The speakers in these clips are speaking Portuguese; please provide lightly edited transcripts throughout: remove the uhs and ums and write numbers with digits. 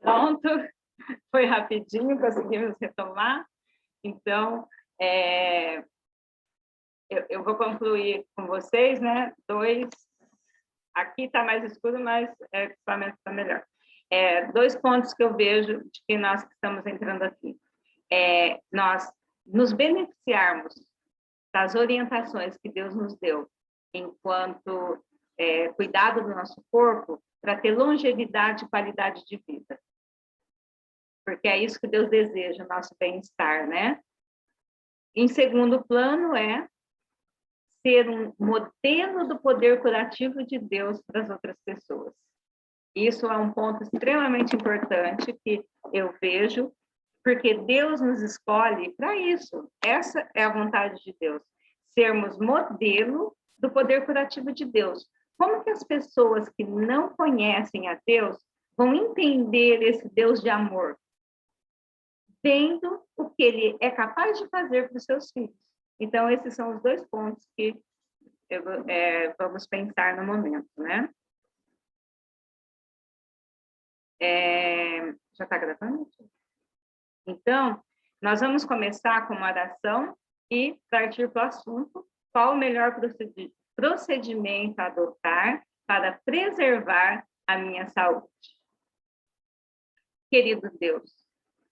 Pronto, foi rapidinho, conseguimos retomar. Então, eu vou concluir com vocês, né? Aqui está mais escuro, mas o equipamento está melhor. 2 pontos que eu vejo de que nós que estamos entrando aqui. Nós nos beneficiarmos das orientações que Deus nos deu enquanto cuidado do nosso corpo para ter longevidade e qualidade de vida. Porque é isso que Deus deseja, o nosso bem-estar, né? Em segundo plano, ser um modelo do poder curativo de Deus para as outras pessoas. Isso é um ponto extremamente importante que eu vejo, porque Deus nos escolhe para isso. Essa é a vontade de Deus, sermos modelo do poder curativo de Deus. Como que as pessoas que não conhecem a Deus vão entender esse Deus de amor? Vendo o que ele é capaz de fazer para os seus filhos. Então, esses são os 2 pontos que vamos pensar no momento, né? Já está gravando? Então, nós vamos começar com uma oração e partir para o assunto. Qual o melhor procedimento a adotar para preservar a minha saúde? Querido Deus,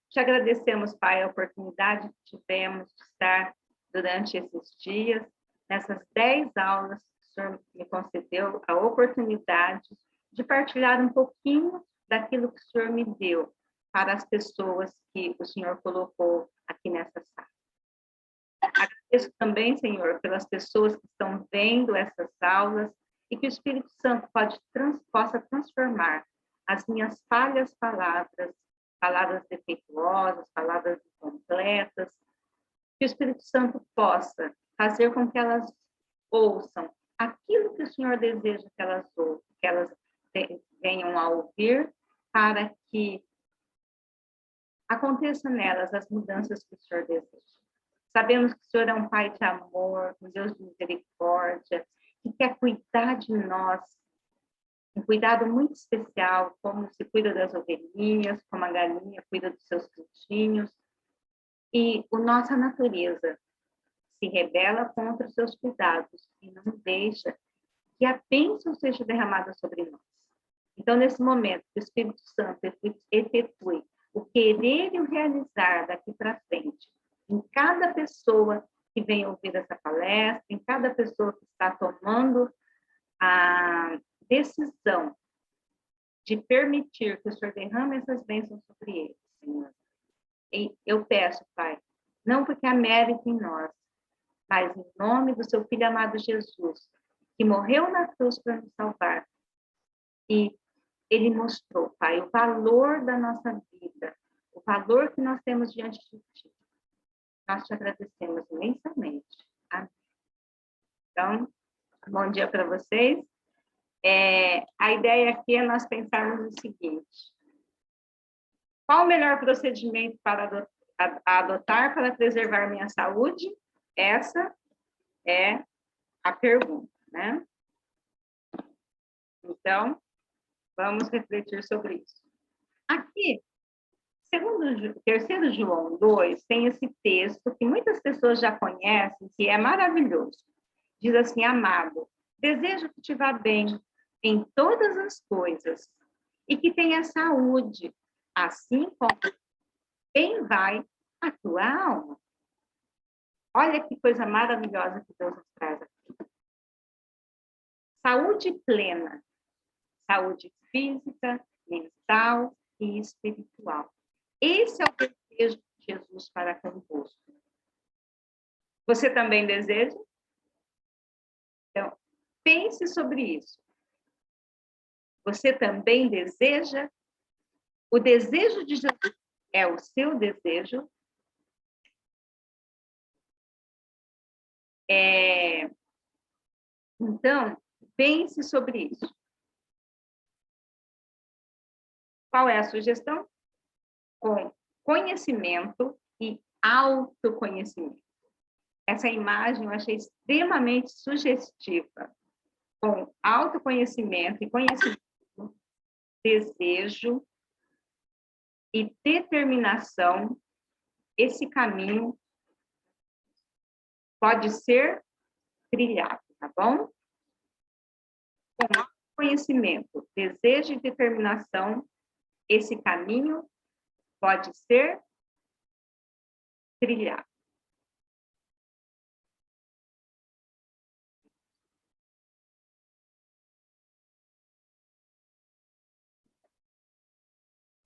te agradecemos, Pai, a oportunidade que tivemos de estar durante esses dias, nessas 10 aulas que o Senhor me concedeu a oportunidade de partilhar um pouquinho daquilo que o Senhor me deu para as pessoas que o Senhor colocou aqui nessa sala. Agradeço também, Senhor, pelas pessoas que estão vendo essas aulas e que o Espírito Santo possa transformar as minhas falhas palavras defeituosas, palavras incompletas, que o Espírito Santo possa fazer com que elas ouçam aquilo que o Senhor deseja que elas ouçam, que elas venham a ouvir, para que aconteçam nelas as mudanças que o Senhor deseja. Sabemos que o Senhor é um Pai de amor, um Deus de misericórdia, que quer cuidar de nós, um cuidado muito especial, como se cuida das ovelhinhas, como a galinha cuida dos seus pintinhos. E a nossa natureza se rebela contra os seus cuidados e não deixa que a bênção seja derramada sobre nós. Então, nesse momento, o Espírito Santo efetue o querer e o realizar daqui para frente, em cada pessoa que vem ouvir essa palestra, em cada pessoa que está tomando a decisão de permitir que o Senhor derrame essas bênçãos sobre eles, Senhor. E eu peço, Pai, não porque há mérito em nós, mas em nome do seu Filho amado Jesus, que morreu na cruz para nos salvar. E ele mostrou, Pai, o valor da nossa vida, o valor que nós temos diante de Ti. Nós te agradecemos imensamente. Amém. Então, bom dia para vocês. A ideia aqui é nós pensarmos o seguinte: qual o melhor procedimento para adotar para preservar minha saúde? Essa é a pergunta, né? Então, vamos refletir sobre isso. Aqui, segundo 3 João 2, tem esse texto que muitas pessoas já conhecem, que é maravilhoso. Diz assim: amado, desejo que te vá bem em todas as coisas e que tenha saúde, assim como bem vai a tua alma. Olha que coisa maravilhosa que Deus nos traz aqui. Saúde plena, saúde física, mental e espiritual. Esse é o desejo de Jesus para convosco. Você também deseja? Então, pense sobre isso. Você também deseja? O desejo de Jesus é o seu desejo? Então, pense sobre isso. Qual é a sugestão? Com conhecimento e autoconhecimento. Essa imagem eu achei extremamente sugestiva. Com autoconhecimento e conhecimento, desejo e determinação, esse caminho pode ser trilhado, tá bom? Com conhecimento, desejo e determinação, esse caminho pode ser trilhado.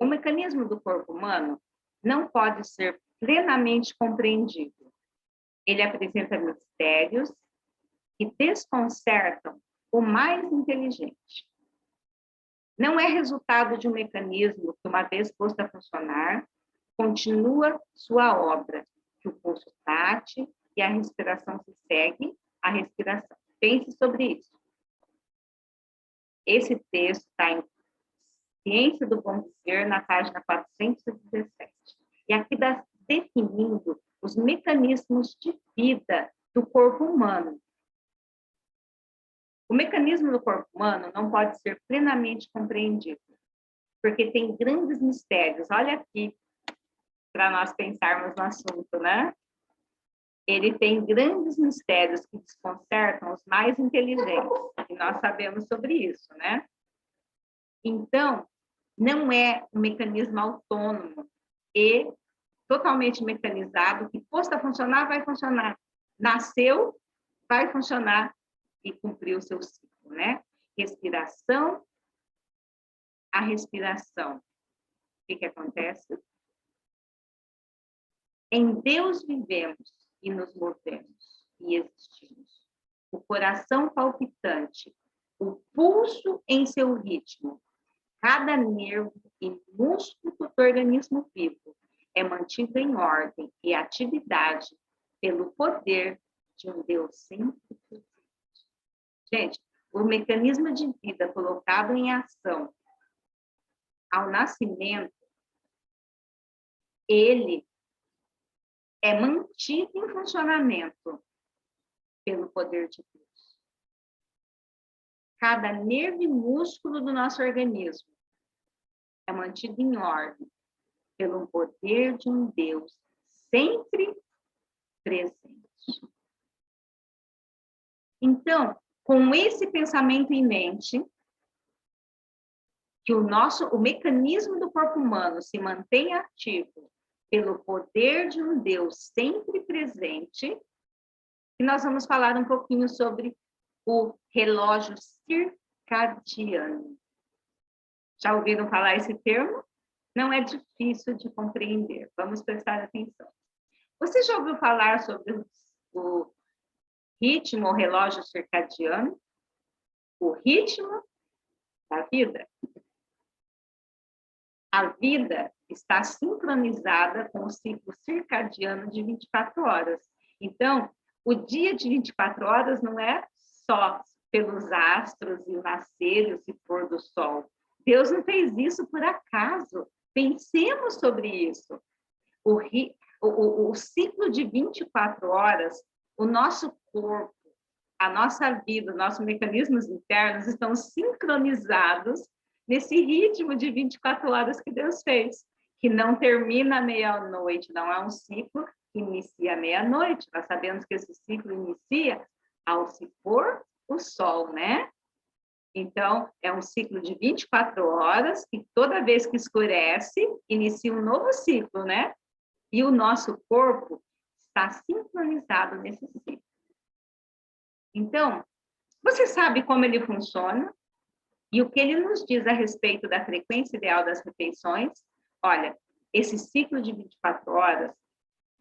O mecanismo do corpo humano não pode ser plenamente compreendido. Ele apresenta mistérios que desconcertam o mais inteligente. Não é resultado de um mecanismo que, uma vez posto a funcionar, continua sua obra, que o pulso bate e a respiração se segue à respiração. Pense sobre isso. Esse texto está em Ciência do Bom Viver, na página 417. E aqui está definindo os mecanismos de vida do corpo humano. O mecanismo do corpo humano não pode ser plenamente compreendido, porque tem grandes mistérios. Olha aqui, para nós pensarmos no assunto, né? Ele tem grandes mistérios que desconcertam os mais inteligentes, e nós sabemos sobre isso, né? Então, não é um mecanismo autônomo e totalmente mecanizado, que posto a funcionar, vai funcionar. Nasceu, vai funcionar e cumprir o seu ciclo, né? Respiração, a respiração. O que acontece? Em Deus vivemos e nos movemos e existimos. O coração palpitante, o pulso em seu ritmo, cada nervo e músculo do organismo vivo é mantido em ordem e atividade pelo poder de um Deus sempre presente. Gente, o mecanismo de vida colocado em ação ao nascimento, ele é mantido em funcionamento pelo poder de Deus. Cada nervo e músculo do nosso organismo é mantido em ordem pelo poder de um Deus sempre presente. Então, com esse pensamento em mente, que o mecanismo do corpo humano se mantém ativo pelo poder de um Deus sempre presente, e nós vamos falar um pouquinho sobre o relógio circadiano. Já ouviram falar esse termo? Não é difícil de compreender. Vamos prestar atenção. Você já ouviu falar sobre o ritmo ou relógio circadiano? O ritmo da vida? A vida está sincronizada com o ciclo circadiano de 24 horas. Então, o dia de 24 horas não é só pelos astros e o nascer e o se pôr do sol. Deus não fez isso por acaso. Pensemos sobre isso. O ciclo de 24 horas, o nosso corpo, a nossa vida, nossos mecanismos internos estão sincronizados nesse ritmo de 24 horas que Deus fez, que não termina à meia-noite, não é um ciclo que inicia à meia-noite. Nós sabemos que esse ciclo inicia ao se pôr o sol, né? Então, é um ciclo de 24 horas, que toda vez que escurece, inicia um novo ciclo, né? E o nosso corpo está sincronizado nesse ciclo. Então, você sabe como ele funciona e o que ele nos diz a respeito da frequência ideal das refeições? Olha, esse ciclo de 24 horas,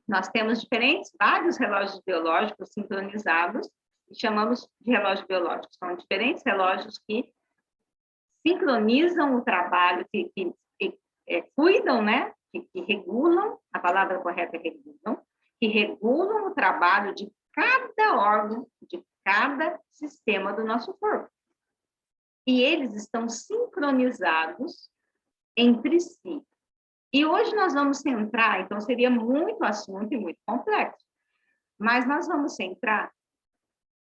nós temos vários relógios biológicos sincronizados, e chamamos de relógio biológico. São diferentes relógios que sincronizam o trabalho, que cuidam, né? Que regulam, a palavra correta é regulam, que regulam o trabalho de cada órgão, de cada sistema do nosso corpo. E eles estão sincronizados entre si. E hoje nós vamos centrar, então seria muito assunto e muito complexo, mas nós vamos centrar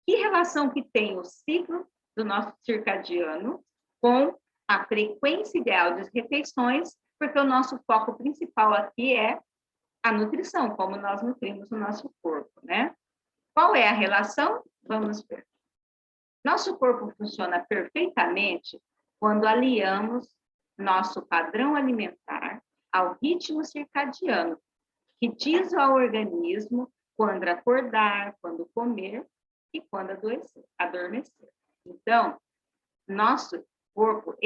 que relação que tem o ciclo do nosso circadiano com a frequência ideal das refeições Porque o nosso foco principal aqui é a nutrição, como nós nutrimos o nosso corpo, né? Qual é a relação? Vamos ver. Nosso corpo funciona perfeitamente quando aliamos nosso padrão alimentar ao ritmo circadiano, que diz ao organismo quando acordar, quando comer e quando adormecer. Então, nosso corpo,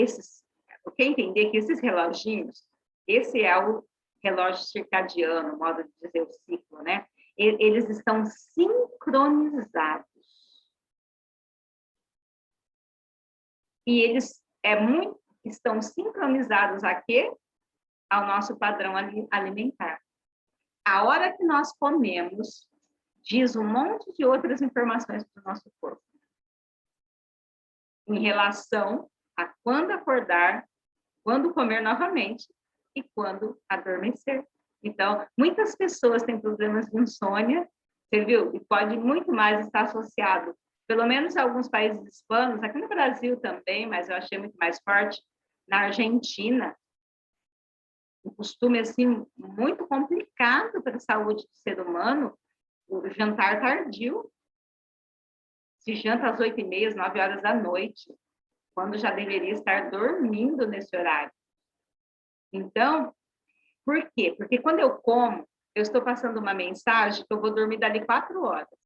quer entender que esses reloginhos, esse é o relógio circadiano, modo de dizer o ciclo, né? Eles estão sincronizados. E eles estão sincronizados aqui ao nosso padrão alimentar. A hora que nós comemos diz um monte de outras informações para o nosso corpo. Em relação a quando acordar, quando comer novamente e quando adormecer. Então, muitas pessoas têm problemas de insônia, você viu? E pode muito mais estar associado, pelo menos em alguns países hispanos, aqui no Brasil também, mas eu achei muito mais forte, na Argentina, um costume assim muito complicado para a saúde do ser humano, o jantar tardio. Se janta às 8h30, 9 horas da noite, quando já deveria estar dormindo nesse horário. Então, por quê? Porque quando eu como, eu estou passando uma mensagem que eu vou dormir dali 4 horas.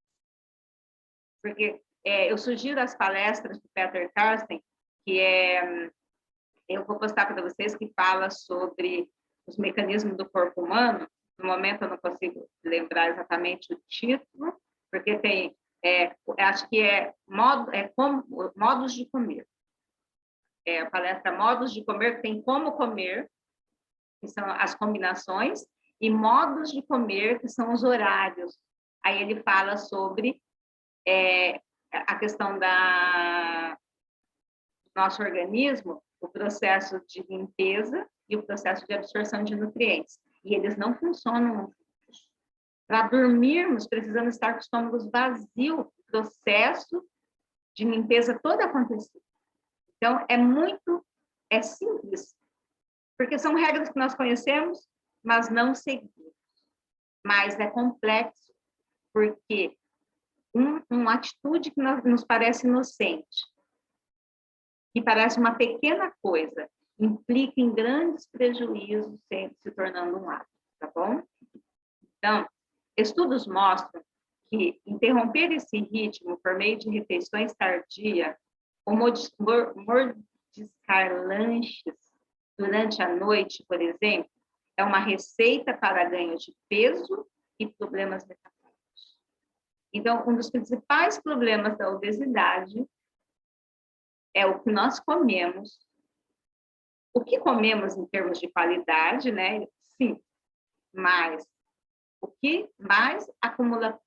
Porque eu sugiro as palestras do Peter Carsten, que eu vou postar para vocês, que fala sobre os mecanismos do corpo humano. No momento eu não consigo lembrar exatamente o título, porque tem, acho que modos de comer. A palestra Modos de Comer, tem como comer, que são as combinações, e modos de comer, que são os horários. Aí ele fala sobre a questão do nosso organismo, o processo de limpeza e o processo de absorção de nutrientes. E eles não funcionam. Para dormirmos, precisamos estar com o estômago vazio, o processo de limpeza todo acontecido. Então, é simples, porque são regras que nós conhecemos, mas não seguimos. Mas é complexo, porque uma atitude que nos parece inocente, que parece uma pequena coisa, implica em grandes prejuízos, se tornando um hábito, tá bom? Então, estudos mostram que interromper esse ritmo por meio de refeições tardias ou mordiscar lanches durante a noite, por exemplo, é uma receita para ganho de peso e problemas metabólicos. Então, um dos principais problemas da obesidade é o que nós comemos. O que comemos em termos de qualidade, né? Sim, mas o que mais acumula,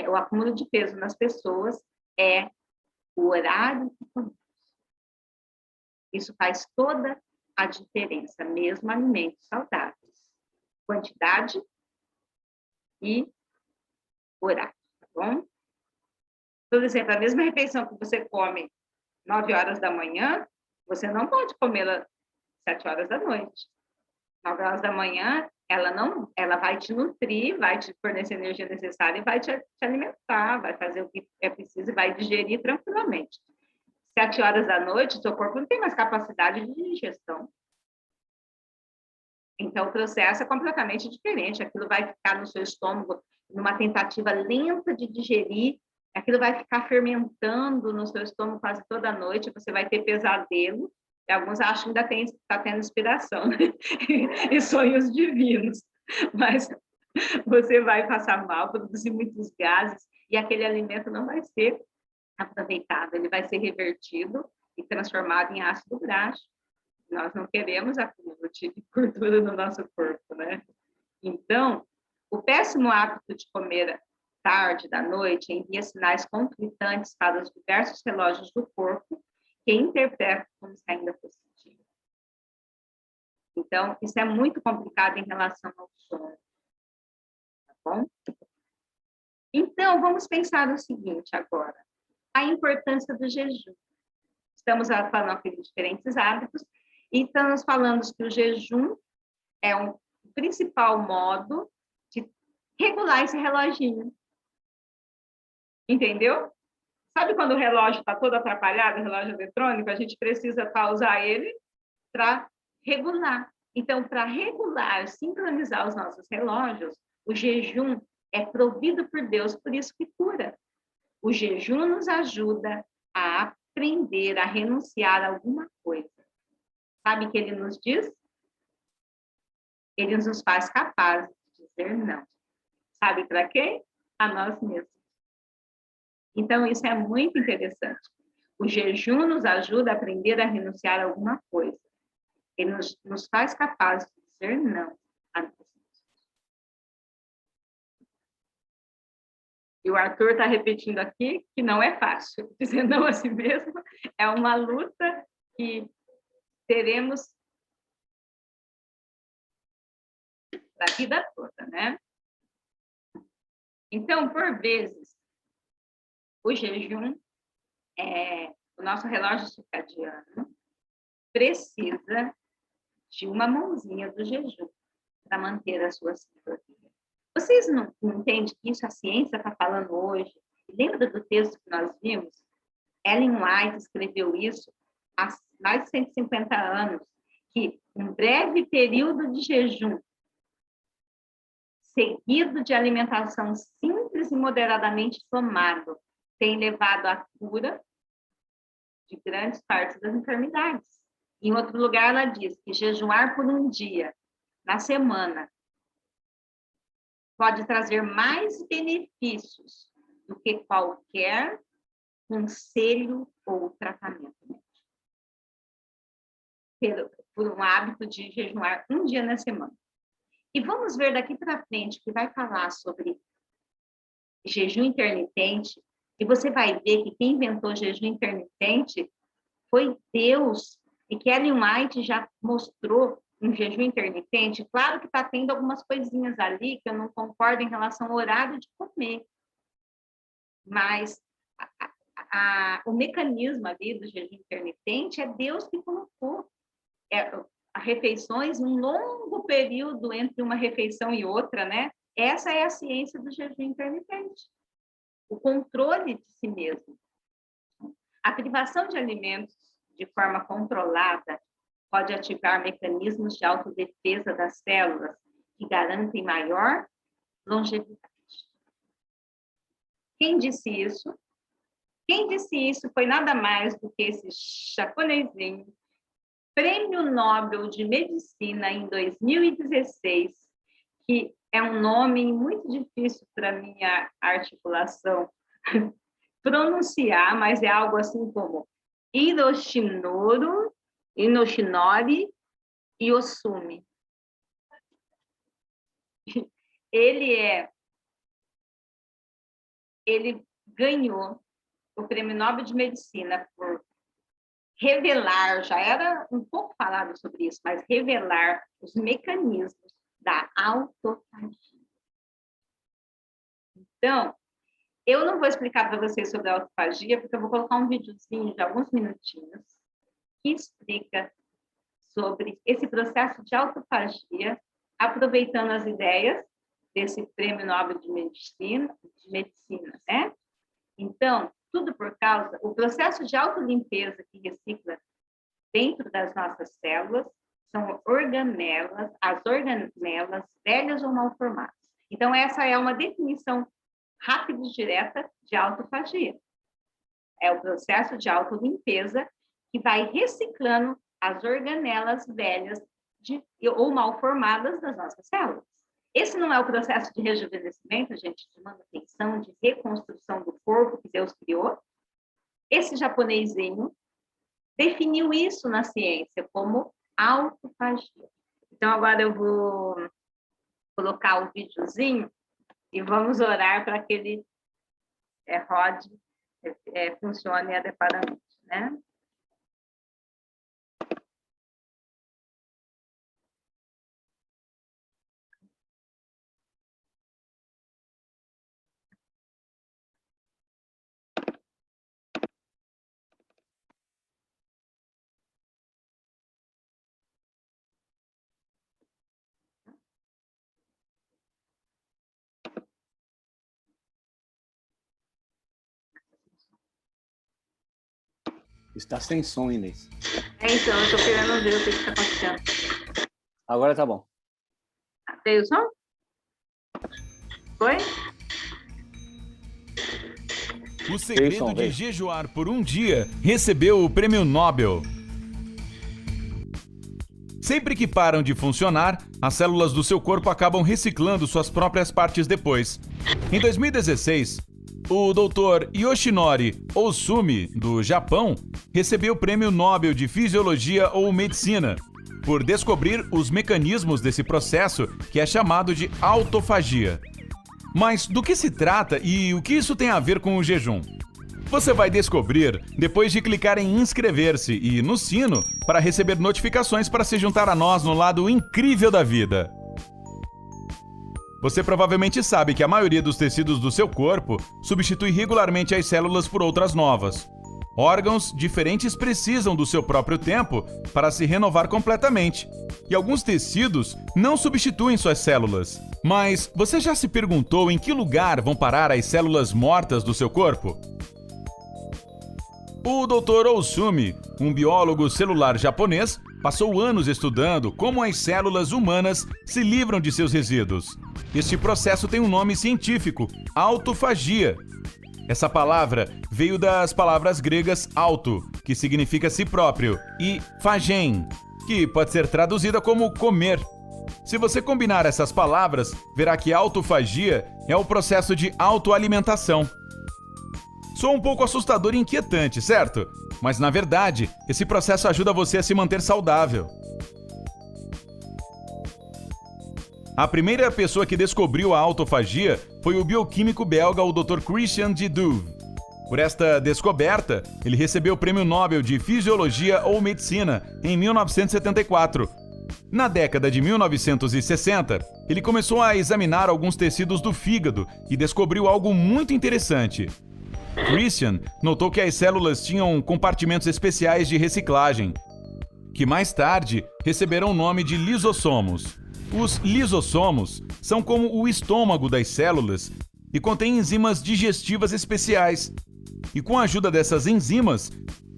o acúmulo de peso nas pessoas é o horário que comemos. Isso faz toda a diferença, mesmo alimentos saudáveis. Quantidade e horário, tá bom? Por exemplo, a mesma refeição que você come 9 horas da manhã, você não pode comê-la 7 horas da noite. 9 horas da manhã, ela vai te nutrir, vai te fornecer a energia necessária e vai te alimentar, vai fazer o que é preciso e vai digerir tranquilamente. 7 horas da noite, o seu corpo não tem mais capacidade de digestão. Então, o processo é completamente diferente. Aquilo vai ficar no seu estômago numa tentativa lenta de digerir, aquilo vai ficar fermentando no seu estômago quase toda noite, você vai ter pesadelo, e alguns acham que ainda está tendo inspiração, né? E sonhos divinos, mas você vai passar mal, produzir muitos gases, e aquele alimento não vai ser aproveitado, ele vai ser revertido e transformado em ácido graxo. Nós não queremos acúmulo de gordura no nosso corpo, né? Então, o péssimo hábito de comer tarde da noite envia sinais conflitantes para os diversos relógios do corpo que interpretam como se ainda fosse dia. Então, isso é muito complicado em relação ao sono, tá bom? Então, vamos pensar o seguinte agora, a importância do jejum. Estamos falando aqui de diferentes hábitos, Então, nós falamos que o jejum é o principal modo de regular esse reloginho. Entendeu? Sabe quando o relógio está todo atrapalhado, o relógio eletrônico, a gente precisa pausar ele para regular. Então, para regular, sincronizar os nossos relógios, o jejum é provido por Deus, por isso que cura. O jejum nos ajuda a aprender a renunciar a alguma coisa. Sabe o que ele nos diz? Ele nos faz capazes de dizer não. Sabe para quem? A nós mesmos. Então, isso é muito interessante. O jejum nos ajuda a aprender a renunciar a alguma coisa. Ele nos faz capazes de dizer não a nós mesmos. E o Arthur está repetindo aqui que não é fácil. Dizer não a si mesmo é uma luta que teremos a vida toda, né? Então, por vezes, o jejum, o nosso relógio circadiano, precisa de uma mãozinha do jejum para manter a sua sincronia. Vocês não entendem que isso a ciência está falando hoje? Lembra do texto que nós vimos? Ellen White escreveu isso há mais de 150 anos, que um breve período de jejum seguido de alimentação simples e moderadamente tomado tem levado à cura de grandes partes das enfermidades. Em outro lugar, ela diz que jejuar por um dia na semana pode trazer mais benefícios do que qualquer conselho ou tratamento por um hábito de jejuar um dia na semana. E vamos ver daqui para frente que vai falar sobre jejum intermitente, e você vai ver que quem inventou jejum intermitente foi Deus, e que Ellen White já mostrou um jejum intermitente. Claro que está tendo algumas coisinhas ali que eu não concordo em relação ao horário de comer, mas o mecanismo ali do jejum intermitente é Deus que colocou. Refeições, um longo período entre uma refeição e outra, né? Essa é a ciência do jejum intermitente. O controle de si mesmo. A privação de alimentos de forma controlada pode ativar mecanismos de autodefesa das células que garantem maior longevidade. Quem disse isso? Quem disse isso foi nada mais do que esse japonesinho, Prêmio Nobel de Medicina em 2016, que é um nome muito difícil para minha articulação pronunciar, mas é algo assim como Hiroshi Oyosumi. Ele ganhou o Prêmio Nobel de Medicina por revelar, já era um pouco falado sobre isso, mas revelar os mecanismos da autofagia. Então, eu não vou explicar para vocês sobre a autofagia, porque eu vou colocar um videozinho de alguns minutinhos que explica sobre esse processo de autofagia, aproveitando as ideias desse Prêmio Nobel de Medicina, né? Então, tudo por causa, o processo de autolimpeza que recicla dentro das nossas células são organelas, as organelas velhas ou mal formadas. Então, essa é uma definição rápida e direta de autofagia. É o processo de autolimpeza que vai reciclando as organelas velhas ou mal formadas das nossas células. Esse não é o processo de rejuvenescimento, gente, de manutenção, de reconstrução do corpo que Deus criou. Esse japonesinho definiu isso na ciência como autofagia. Então, agora eu vou colocar o videozinho e vamos orar para que ele rode, funcione adequadamente, né? Está sem som, Inês. Então, eu tô querendo ver o que está acontecendo. Agora tá bom. Veio o som? Foi? O segredo de jejuar por um dia recebeu o Prêmio Nobel. Sempre que param de funcionar, as células do seu corpo acabam reciclando suas próprias partes depois. Em 2016, o Dr. Yoshinori Ohsumi, do Japão, recebeu o Prêmio Nobel de Fisiologia ou Medicina por descobrir os mecanismos desse processo que é chamado de autofagia. Mas do que se trata e o que isso tem a ver com o jejum? Você vai descobrir depois de clicar em inscrever-se e no sino para receber notificações para se juntar a nós no lado incrível da vida. Você provavelmente sabe que a maioria dos tecidos do seu corpo substitui regularmente as células por outras novas. Órgãos diferentes precisam do seu próprio tempo para se renovar completamente. E alguns tecidos não substituem suas células. Mas você já se perguntou em que lugar vão parar as células mortas do seu corpo? O Dr. Ohsumi, um biólogo celular japonês, passou anos estudando como as células humanas se livram de seus resíduos. Este processo tem um nome científico, autofagia. Essa palavra veio das palavras gregas auto, que significa si próprio, e phagein, que pode ser traduzida como comer. Se você combinar essas palavras, verá que autofagia é o processo de autoalimentação. Soa um pouco assustador e inquietante, certo? Mas na verdade, esse processo ajuda você a se manter saudável. A primeira pessoa que descobriu a autofagia foi o bioquímico belga o Dr. Christian de Duve. Por esta descoberta, ele recebeu o Prêmio Nobel de Fisiologia ou Medicina em 1974. Na década de 1960, ele começou a examinar alguns tecidos do fígado e descobriu algo muito interessante. Christian notou que as células tinham compartimentos especiais de reciclagem, que mais tarde receberam o nome de lisossomos. Os lisossomos são como o estômago das células e contêm enzimas digestivas especiais. E com a ajuda dessas enzimas,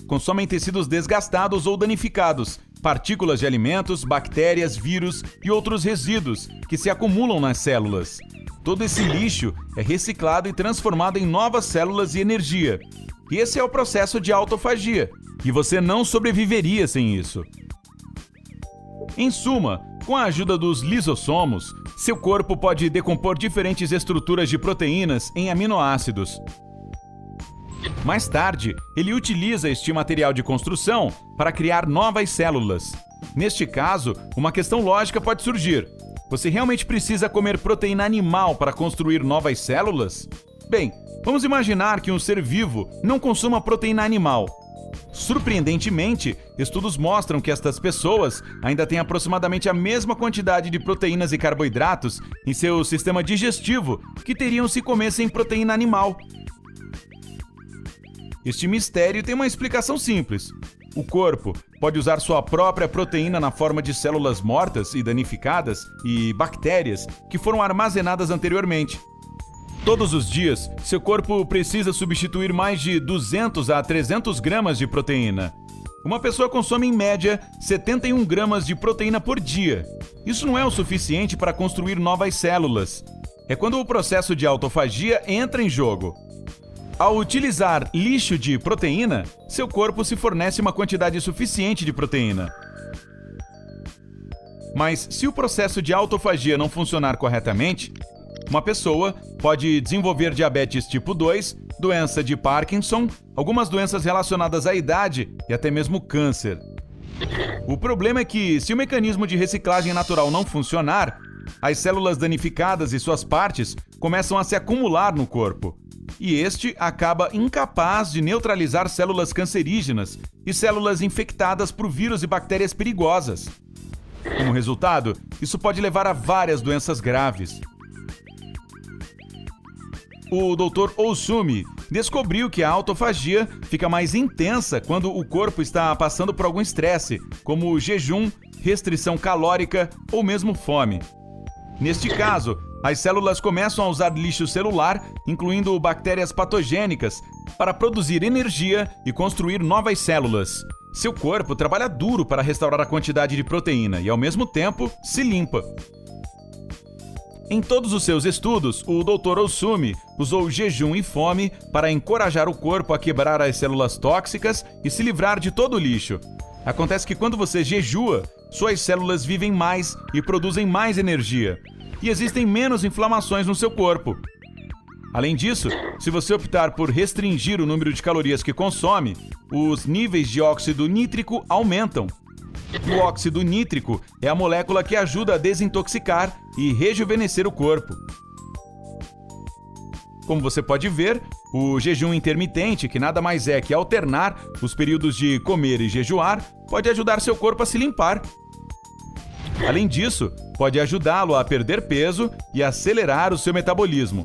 consomem tecidos desgastados ou danificados, partículas de alimentos, bactérias, vírus e outros resíduos que se acumulam nas células. Todo esse lixo é reciclado e transformado em novas células e energia. E esse é o processo de autofagia, e você não sobreviveria sem isso. Em suma, com a ajuda dos lisossomos, seu corpo pode decompor diferentes estruturas de proteínas em aminoácidos. Mais tarde, ele utiliza este material de construção para criar novas células. Neste caso, uma questão lógica pode surgir. Você realmente precisa comer proteína animal para construir novas células? Bem, vamos imaginar que um ser vivo não consuma proteína animal. Surpreendentemente, estudos mostram que estas pessoas ainda têm aproximadamente a mesma quantidade de proteínas e carboidratos em seu sistema digestivo que teriam se comessem proteína animal. Este mistério tem uma explicação simples. O corpo pode usar sua própria proteína na forma de células mortas e danificadas e bactérias que foram armazenadas anteriormente. Todos os dias, seu corpo precisa substituir mais de 200 a 300 gramas de proteína. Uma pessoa consome em média 71 gramas de proteína por dia. Isso não é o suficiente para construir novas células. É quando o processo de autofagia entra em jogo. Ao utilizar lixo de proteína, seu corpo se fornece uma quantidade suficiente de proteína. Mas se o processo de autofagia não funcionar corretamente, uma pessoa pode desenvolver diabetes tipo 2, doença de Parkinson, algumas doenças relacionadas à idade e até mesmo câncer. O problema é que, se o mecanismo de reciclagem natural não funcionar, as células danificadas e suas partes começam a se acumular no corpo. E este acaba incapaz de neutralizar células cancerígenas e células infectadas por vírus e bactérias perigosas. Como resultado, isso pode levar a várias doenças graves. O Dr. Ohsumi descobriu que a autofagia fica mais intensa quando o corpo está passando por algum estresse, como jejum, restrição calórica ou mesmo fome. Neste caso, as células começam a usar lixo celular, incluindo bactérias patogênicas, para produzir energia e construir novas células. Seu corpo trabalha duro para restaurar a quantidade de proteína e, ao mesmo tempo, se limpa. Em todos os seus estudos, o Dr. Osumi usou jejum e fome para encorajar o corpo a quebrar as células tóxicas e se livrar de todo o lixo. Acontece que quando você jejua, suas células vivem mais e produzem mais energia, e existem menos inflamações no seu corpo. Além disso, se você optar por restringir o número de calorias que consome, os níveis de óxido nítrico aumentam. O óxido nítrico é a molécula que ajuda a desintoxicar e rejuvenescer o corpo. Como você pode ver, o jejum intermitente, que nada mais é que alternar os períodos de comer e jejuar, pode ajudar seu corpo a se limpar. Além disso, pode ajudá-lo a perder peso e acelerar o seu metabolismo.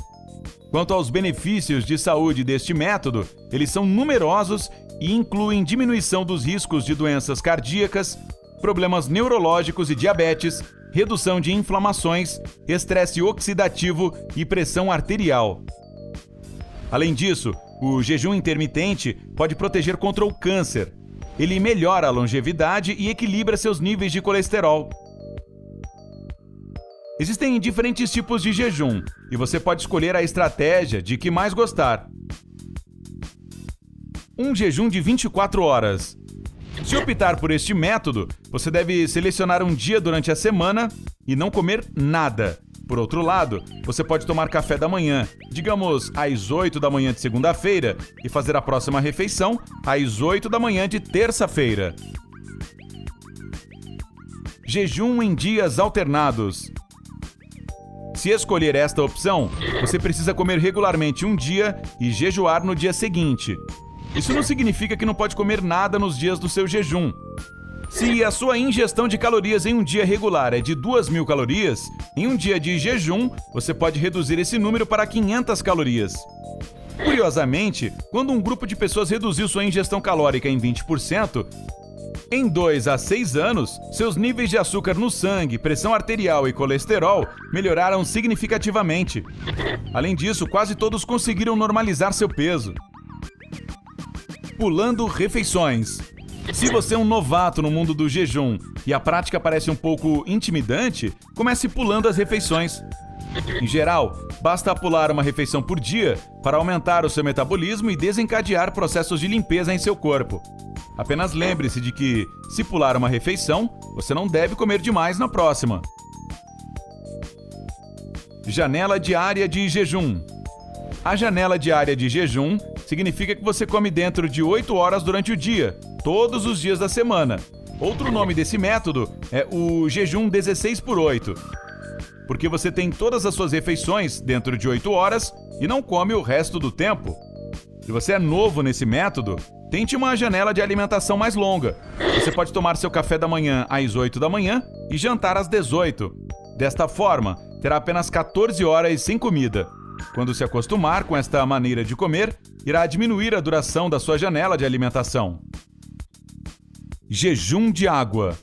Quanto aos benefícios de saúde deste método, eles são numerosos e incluem diminuição dos riscos de doenças cardíacas, problemas neurológicos e diabetes, redução de inflamações, estresse oxidativo e pressão arterial. Além disso, o jejum intermitente pode proteger contra o câncer. Ele melhora a longevidade e equilibra seus níveis de colesterol. Existem diferentes tipos de jejum e você pode escolher a estratégia de que mais gostar. Um jejum de 24 horas. Se optar por este método, você deve selecionar um dia durante a semana e não comer nada. Por outro lado, você pode tomar café da manhã, digamos às 8 da manhã de segunda-feira, e fazer a próxima refeição às 8 da manhã de terça-feira. Jejum em dias alternados. Se escolher esta opção, você precisa comer regularmente um dia e jejuar no dia seguinte. Isso não significa que não pode comer nada nos dias do seu jejum. Se a sua ingestão de calorias em um dia regular é de 2.000 calorias, em um dia de jejum, você pode reduzir esse número para 500 calorias. Curiosamente, quando um grupo de pessoas reduziu sua ingestão calórica em 20%, em 2 a 6 anos, seus níveis de açúcar no sangue, pressão arterial e colesterol melhoraram significativamente. Além disso, quase todos conseguiram normalizar seu peso. Pulando refeições. Se você é um novato no mundo do jejum e a prática parece um pouco intimidante, comece pulando as refeições. Em geral, basta pular uma refeição por dia para aumentar o seu metabolismo e desencadear processos de limpeza em seu corpo. Apenas lembre-se de que, se pular uma refeição, você não deve comer demais na próxima. Janela diária de jejum. A janela diária de jejum significa que você come dentro de 8 horas durante o dia, todos os dias da semana. Outro nome desse método é o jejum 16/8, porque você tem todas as suas refeições dentro de 8 horas e não come o resto do tempo. Se você é novo nesse método, tente uma janela de alimentação mais longa. Você pode tomar seu café da manhã às 8 da manhã e jantar às 18. Desta forma, terá apenas 14 horas sem comida. Quando se acostumar com esta maneira de comer, irá diminuir a duração da sua janela de alimentação. Jejum de água.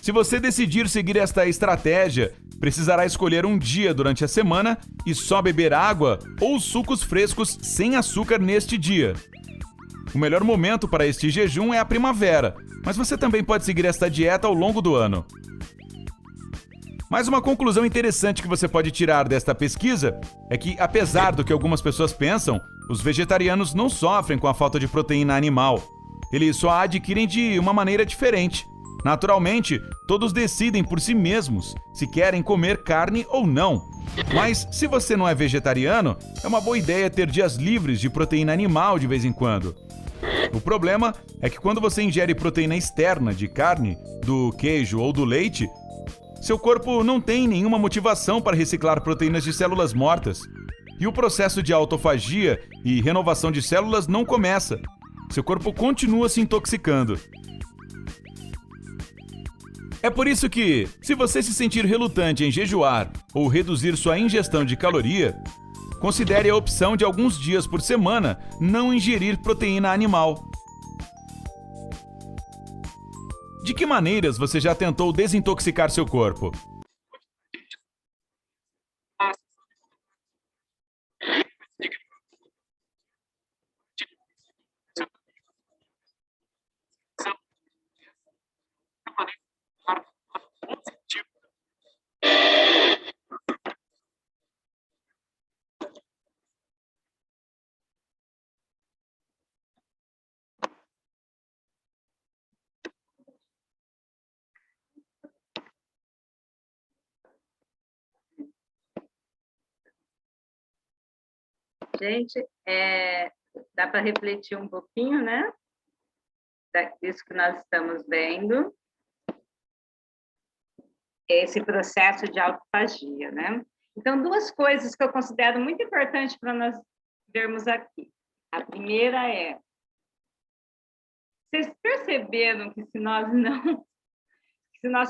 Se você decidir seguir esta estratégia, precisará escolher um dia durante a semana e só beber água ou sucos frescos sem açúcar neste dia. O melhor momento para este jejum é a primavera, mas você também pode seguir esta dieta ao longo do ano. Mas uma conclusão interessante que você pode tirar desta pesquisa é que, apesar do que algumas pessoas pensam, os vegetarianos não sofrem com a falta de proteína animal. Eles só a adquirem de uma maneira diferente. Naturalmente, todos decidem por si mesmos se querem comer carne ou não. Mas, se você não é vegetariano, é uma boa ideia ter dias livres de proteína animal de vez em quando. O problema é que quando você ingere proteína externa de carne, do queijo ou do leite, seu corpo não tem nenhuma motivação para reciclar proteínas de células mortas. E o processo de autofagia e renovação de células não começa. Seu corpo continua se intoxicando. É por isso que, se você se sentir relutante em jejuar ou reduzir sua ingestão de caloria, considere a opção de alguns dias por semana não ingerir proteína animal. De que maneiras você já tentou desintoxicar seu corpo? gente, dá para refletir um pouquinho, né? Disso que nós estamos vendo. Esse processo de autofagia, né? Então, duas coisas que eu considero muito importantes para nós vermos aqui. A primeira é, vocês perceberam que se nós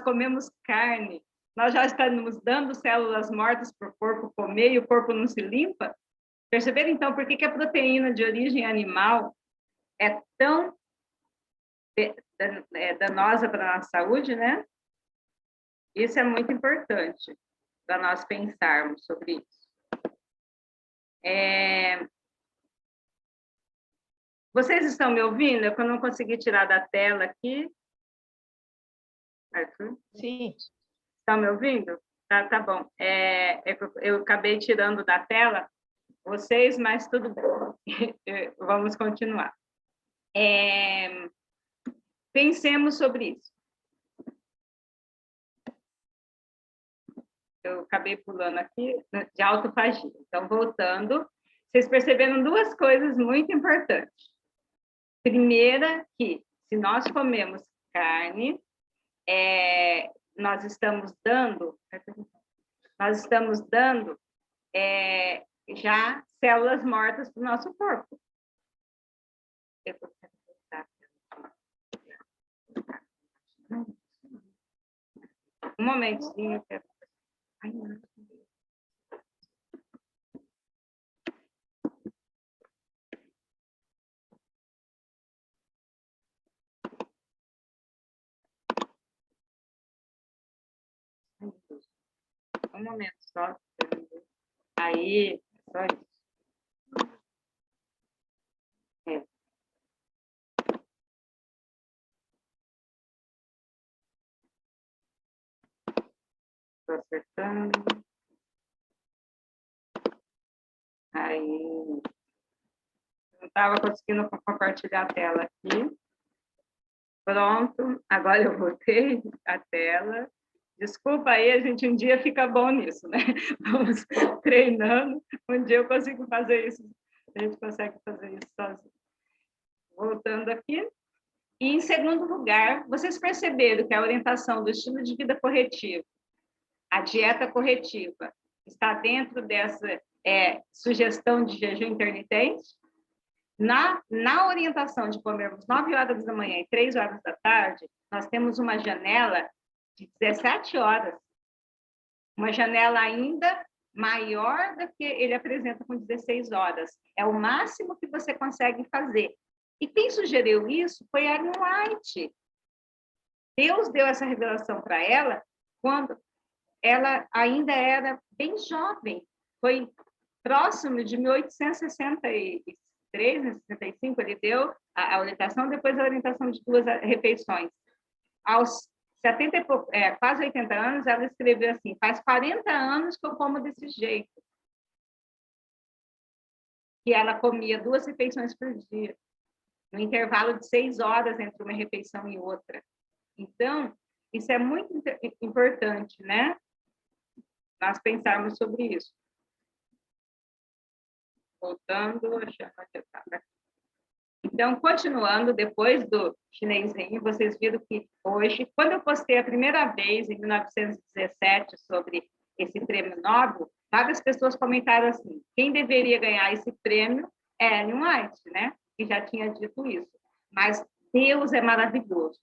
comemos carne, nós já estamos dando células mortas para o corpo comer e o corpo não se limpa? Perceberam, então, por que a proteína de origem animal é tão danosa para a nossa saúde, né? Isso é muito importante para nós pensarmos sobre isso. Vocês estão me ouvindo? Eu não consegui tirar da tela aqui. Arthur? Sim. Estão me ouvindo? Tá bom. Eu acabei tirando da tela vocês, mas tudo bem. Vamos continuar. Pensemos sobre isso. Eu acabei pulando aqui, de autofagia. Então, voltando, vocês perceberam duas coisas muito importantes. Primeira, que se nós comemos carne, nós estamos dando já células mortas para o nosso corpo. Um momentinho. Ai, não. Um momento só. Aí, só isso. Estou acertando. Aí, não estava conseguindo compartilhar a tela aqui. Pronto, agora eu voltei a tela. Desculpa aí, a gente um dia fica bom nisso, né? Vamos treinando, um dia eu consigo fazer isso, a gente consegue fazer isso sozinho. Voltando aqui. E, em segundo lugar, vocês perceberam que a orientação do estilo de vida corretivo, a dieta corretiva, está dentro dessa sugestão de jejum intermitente? Na orientação de comermos 9 horas da manhã e 3 horas da tarde, nós temos uma janela de 17 horas. Uma janela ainda maior do que ele apresenta com 16 horas. É o máximo que você consegue fazer. E quem sugeriu isso foi a Ellen White. Deus deu essa revelação para ela quando ela ainda era bem jovem. Foi próximo de 1863, 65, ele deu a orientação, depois a orientação de 2 refeições. Aos 70 e pouco, quase 80 anos, ela escreveu assim: faz 40 anos que eu como desse jeito. Que ela comia 2 refeições por dia, no intervalo de 6 horas entre uma refeição e outra. Então, isso é muito importante, né? Nós pensarmos sobre isso. Voltando, achando que eu estava. Então, continuando, depois do chinesinho, vocês viram que hoje, quando eu postei a primeira vez, em 1917, sobre esse prêmio Nobel, várias pessoas comentaram assim: quem deveria ganhar esse prêmio é Ellen White, né? Que já tinha dito isso. Mas Deus é maravilhoso.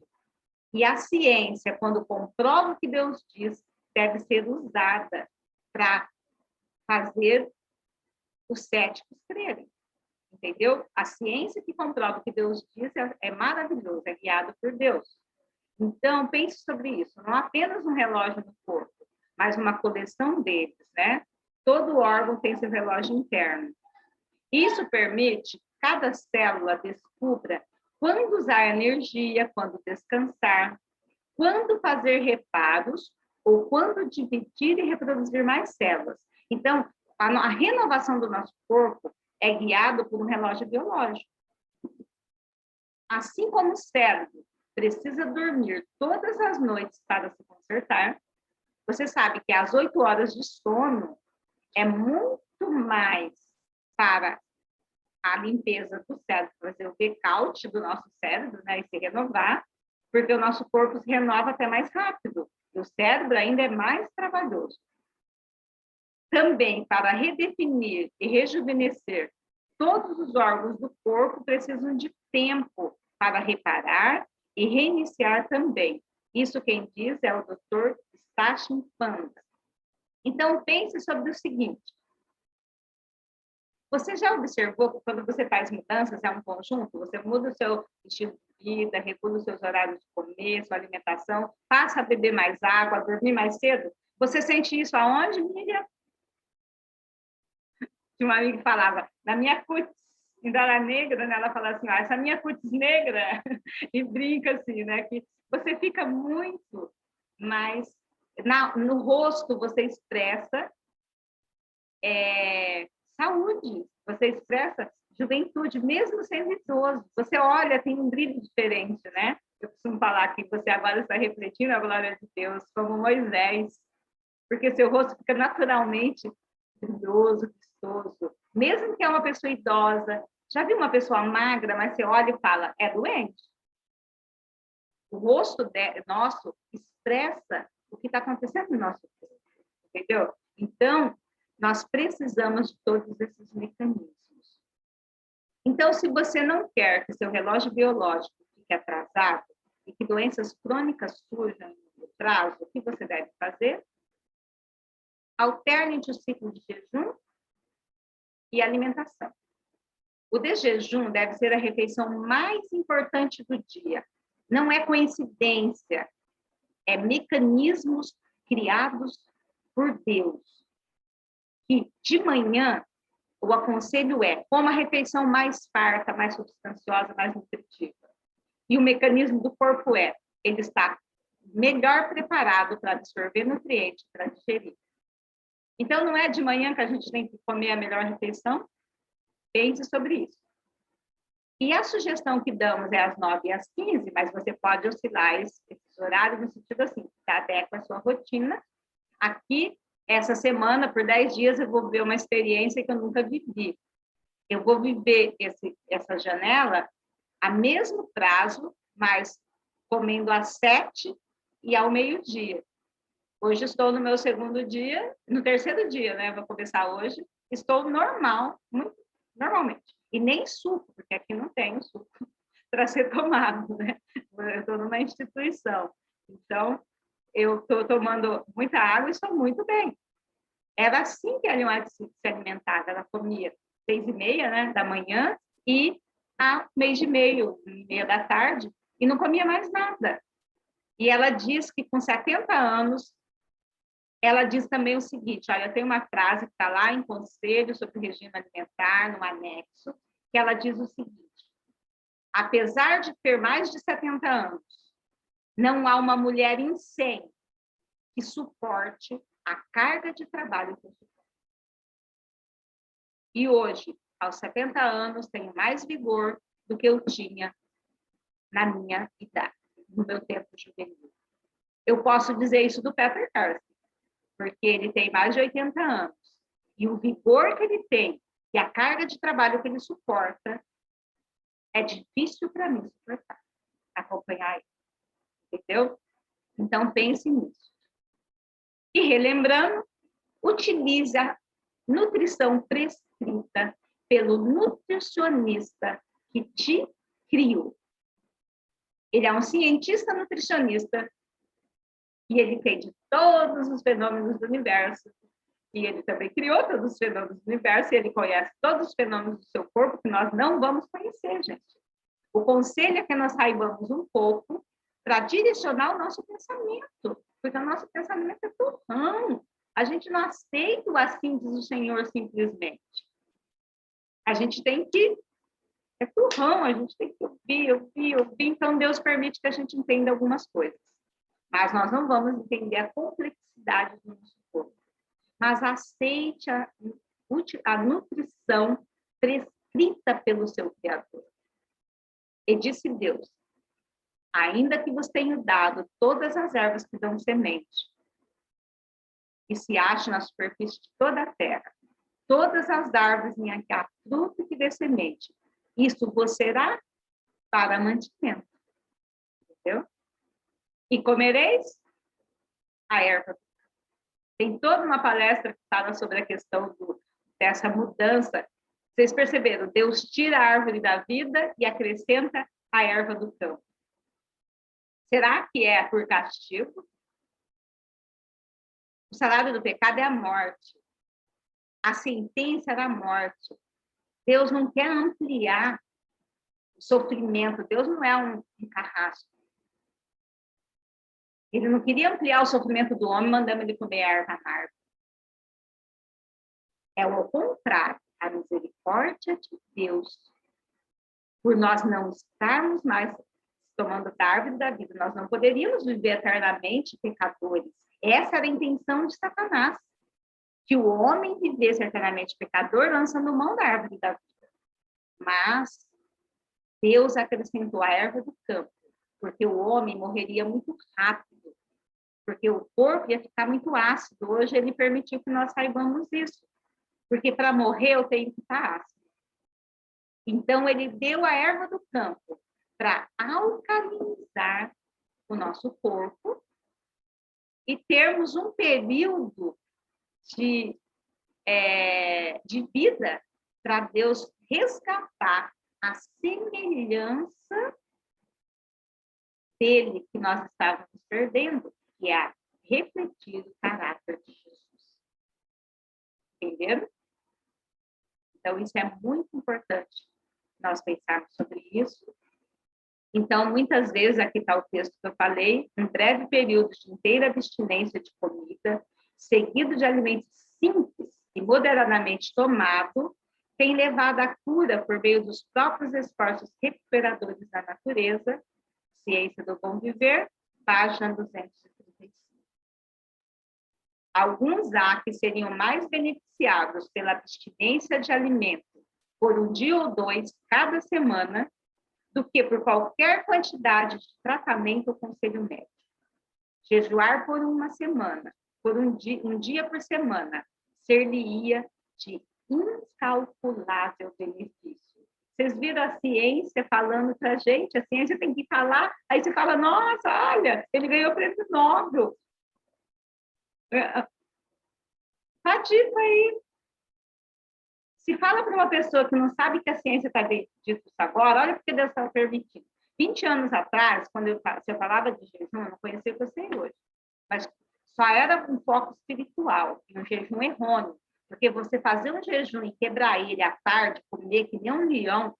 E a ciência, quando comprova o que Deus diz, deve ser usada para fazer os céticos crerem. Entendeu? A ciência que comprova o que Deus diz é maravilhoso, é guiado por Deus. Então, pense sobre isso. Não apenas um relógio no corpo, mas uma coleção deles, né? Todo órgão tem seu relógio interno. Isso permite que cada célula descubra quando usar energia, quando descansar, quando fazer reparos ou quando dividir e reproduzir mais células. Então, a renovação do nosso corpo é guiado por um relógio biológico. Assim como o cérebro precisa dormir todas as noites para se consertar, você sabe que as 8 horas de sono é muito mais para a limpeza do cérebro, fazer o decaute do nosso cérebro, né, e se renovar, porque o nosso corpo se renova até mais rápido, e o cérebro ainda é mais trabalhoso. Também, para redefinir e rejuvenescer todos os órgãos do corpo, precisam de tempo para reparar e reiniciar também. Isso quem diz é o Dr. Sachin Panda. Então, pense sobre o seguinte. Você já observou que quando você faz mudanças, é um conjunto? Você muda o seu estilo de vida, regula os seus horários de comer, sua alimentação, passa a beber mais água, a dormir mais cedo. Você sente isso aonde, Miriam? Tinha uma amiga que falava, na minha cutis, ainda era negra, né? Ela falava assim, essa minha cutis negra, e brinca assim, né? Que você fica muito mais... no rosto você expressa saúde, você expressa juventude, mesmo sendo idoso. Você olha, tem um brilho diferente, né? Eu costumo falar que você agora está refletindo a glória de Deus, como Moisés, porque seu rosto fica naturalmente brilhoso, vistoso. Mesmo que é uma pessoa idosa, já viu uma pessoa magra, mas você olha e fala, é doente? O rosto nosso expressa o que está acontecendo no nosso corpo, entendeu? Então, nós precisamos de todos esses mecanismos. Então, se você não quer que seu relógio biológico fique atrasado e que doenças crônicas surjam no prazo, o que você deve fazer? Alterne o ciclo de jejum e alimentação. O de jejum deve ser a refeição mais importante do dia. Não é coincidência, é mecanismos criados por Deus. Que de manhã, o aconselho coma a refeição mais farta, mais substanciosa, mais nutritiva. E o mecanismo do corpo ele está melhor preparado para absorver nutrientes, para digerir. Então, não é de manhã que a gente tem que comer a melhor refeição? Pense sobre isso. E a sugestão que damos é às 9 e às 15, mas você pode oscilar esses horários no sentido assim, que adequa a sua rotina. Aqui, essa semana, por 10 dias, eu vou ver uma experiência que eu nunca vivi. Eu vou viver essa janela a mesmo prazo, mas comendo às 7 e ao meio-dia. Hoje estou no meu segundo dia, no terceiro dia, né? Vou começar hoje. Estou normal, muito normalmente. E nem suco, porque aqui não tem suco para ser tomado, né? Eu estou numa instituição. Então, eu estou tomando muita água e estou muito bem. Era assim que a Leonardo se alimentava. Ela comia 6h30, né, da manhã e a 12h30 da tarde e não comia mais nada. E ela diz que com 70 anos, ela diz também o seguinte, olha, tem uma frase que está lá em Conselho sobre o Regime Alimentar, no anexo, que ela diz o seguinte, apesar de ter mais de 70 anos, não há uma mulher em 100 que suporte a carga de trabalho que eu suporto. E hoje, aos 70 anos, tenho mais vigor do que eu tinha na minha idade, no meu tempo juvenil. Eu posso dizer isso do Peter Carson, porque ele tem mais de 80 anos. E o vigor que ele tem e a carga de trabalho que ele suporta é difícil para mim suportar, acompanhar ele. Entendeu? Então, pense nisso. E relembrando, utilize a nutrição prescrita pelo nutricionista que te criou. Ele é um cientista nutricionista e ele entende todos os fenômenos do universo. E ele também criou todos os fenômenos do universo e ele conhece todos os fenômenos do seu corpo que nós não vamos conhecer, gente. O conselho é que nós saibamos um pouco para direcionar o nosso pensamento, porque o nosso pensamento é turrão. A gente não aceita o assim diz o Senhor simplesmente. A gente tem que... É turrão, a gente tem que ouvir. Então, Deus permite que a gente entenda algumas coisas. Mas nós não vamos entender a complexidade do nosso corpo. Mas aceite a nutrição prescrita pelo seu Criador. E disse Deus, ainda que vos tenha dado todas as ervas que dão semente, e se acham na superfície de toda a terra, todas as árvores em que há fruto que dê semente, isso vos será para mantimento. Entendeu? E comereis a erva. Tem toda uma palestra que fala sobre a questão dessa mudança. Vocês perceberam? Deus tira a árvore da vida e acrescenta a erva do campo. Será que é por castigo? O salário do pecado é a morte. A sentença era a morte. Deus não quer ampliar o sofrimento. Deus não é um carrasco. Ele não queria ampliar o sofrimento do homem, mandando ele comer erva amarga. É o contrário. A misericórdia de Deus, por nós não estarmos mais tomando da árvore da vida, nós não poderíamos viver eternamente pecadores. Essa era a intenção de Satanás, que o homem vivesse eternamente pecador, lançando mão da árvore da vida. Mas Deus acrescentou a erva do campo, porque o homem morreria muito rápido, porque o corpo ia ficar muito ácido. Hoje ele permitiu que nós saibamos isso, porque para morrer eu tenho que estar ácido. Então ele deu a erva do campo para alcalinizar o nosso corpo e termos um período de vida para Deus resgatar a semelhança dele que nós estávamos perdendo, que é refletir o caráter de Jesus. Entenderam? Então, isso é muito importante nós pensarmos sobre isso. Então, muitas vezes, aqui está o texto que eu falei, um breve período de inteira abstinência de comida, seguido de alimentos simples e moderadamente tomado, tem levado à cura por meio dos próprios esforços recuperadores da natureza. Ciência do Bom Viver, página 235. Alguns há que seriam mais beneficiados pela abstinência de alimento por um dia ou dois cada semana do que por qualquer quantidade de tratamento ou conselho médico. Jejuar por uma semana, por um dia por semana, ser-lhe-ia de incalculável benefício. Vocês viram a ciência falando para a gente? A ciência tem que falar, aí você fala, nossa, olha, ele ganhou o prêmio Nobel. Está dito aí. Se fala para uma pessoa que não sabe que a ciência está dito isso agora, olha porque Deus está permitindo. 20 anos atrás, quando eu falava de jejum, eu não conhecia o que eu sei hoje. Mas só era um foco espiritual, um jejum errôneo. Porque você fazer um jejum e quebrar ele à tarde, comer que nem um leão,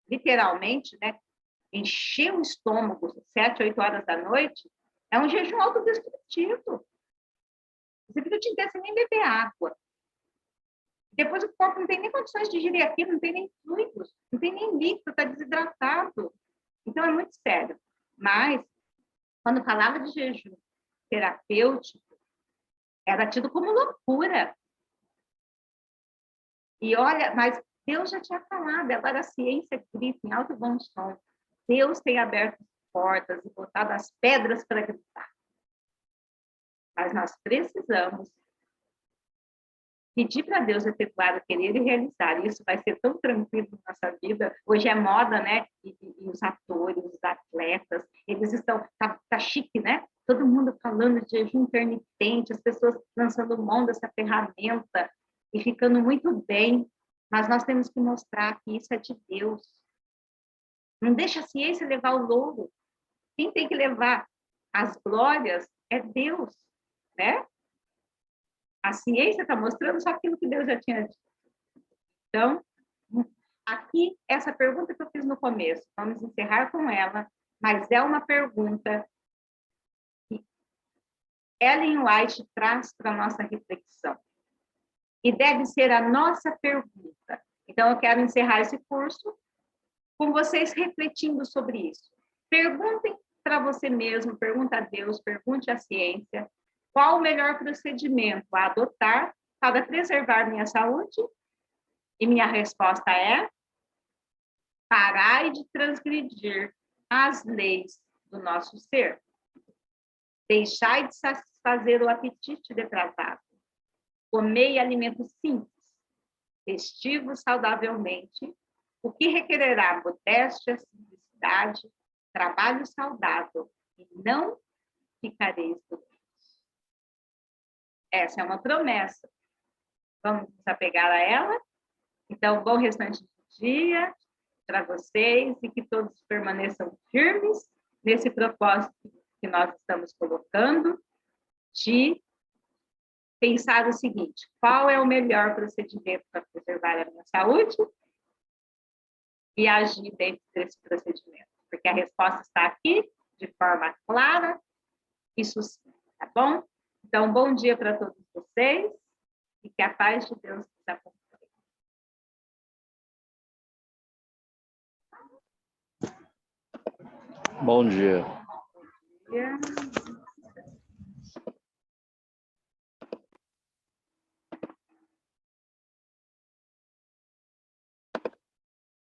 literalmente, né? Encher o estômago 7, 8 horas da noite, é um jejum autodestrutivo. Você fica o dia inteiro sem nem beber água. Depois o corpo não tem nem condições de digerir aquilo, não tem nem fluidos, não tem nem líquido, está desidratado. Então, é muito sério. Mas, quando falava de jejum terapêutico, era tido como loucura. E olha, mas Deus já tinha falado, agora a ciência grita em alto e bom som. Deus tem aberto portas e botado as pedras para gritar. Mas nós precisamos pedir para Deus efetuar o querer e realizar. Isso vai ser tão tranquilo na nossa vida. Hoje é moda, né? E os atores, os atletas, eles estão... Tá chique, né? Todo mundo falando de jejum intermitente, as pessoas lançando mão dessa ferramenta e ficando muito bem. Mas nós temos que mostrar que isso é de Deus. Não deixa a ciência levar o louro. Quem tem que levar as glórias é Deus, né? A ciência está mostrando só aquilo que Deus já tinha dito. Então, aqui, essa pergunta que eu fiz no começo, vamos encerrar com ela, mas é uma pergunta que Ellen White traz para a nossa reflexão. E deve ser a nossa pergunta. Então, eu quero encerrar esse curso com vocês refletindo sobre isso. Perguntem para você mesmo, pergunte a Deus, pergunte à ciência, qual o melhor procedimento a adotar para preservar minha saúde? E minha resposta é: parai de transgredir as leis do nosso ser. Deixai de satisfazer o apetite depravado. Comei alimentos simples, festivo saudavelmente, o que requererá modéstia, simplicidade, trabalho saudável, e não ficareis doentes. Essa é uma promessa. Vamos nos apegar a ela? Então, bom restante do dia para vocês e que todos permaneçam firmes nesse propósito que nós estamos colocando de pensar o seguinte: qual é o melhor procedimento para preservar a minha saúde? E agir dentro desse procedimento, porque a resposta está aqui de forma clara e sucinta, tá bom? Então, bom dia para todos vocês e que a paz de Deus nos acompanhe. Bom dia. Bom dia.